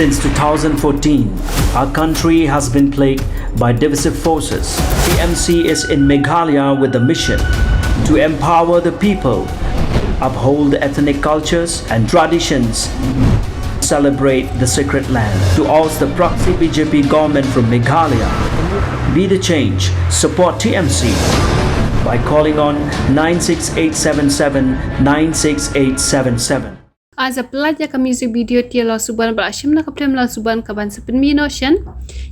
Since 2014, our country has been plagued by divisive forces. TMC is in Meghalaya with a mission to empower the people, uphold ethnic cultures and traditions, celebrate the sacred land. To oust the proxy BJP government from Meghalaya, be the change, support TMC by calling on 96877 96877. As a pelajar ke music video Tiew Lasubon berashim nak film Lasubon ke ban pynmih notion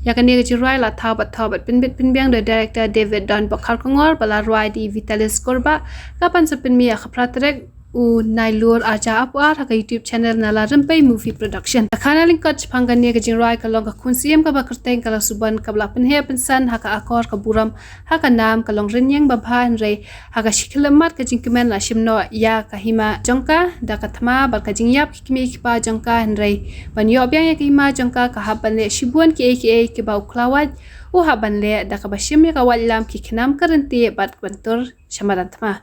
ya kan dia jirai la thabat pinbiang the director David Don Bakar Kongor bala ruai di Vitalis Korba kapan pynmih ya khapratrek u Nailur aja apar ha YouTube channel nala rempai movie production khana link coach phangan ne ke jirai ka long ka khunsiam ka bakrteng ka Lasubon ka bla penhe pensan ha ka akor ka buram ha ka nam ka long renyang babhan re ha ka shiklamat ka jingkemen la shimno ya ka hima jongka da ka thama bal ka jingyap kimi pa jongka henre ban yo byang ya ki hima jongka ka haban le shibuan ki aka ke ba uklawat u haban le da ka bashim ya ka wallam ki khnam karante bat bantur shamaran thama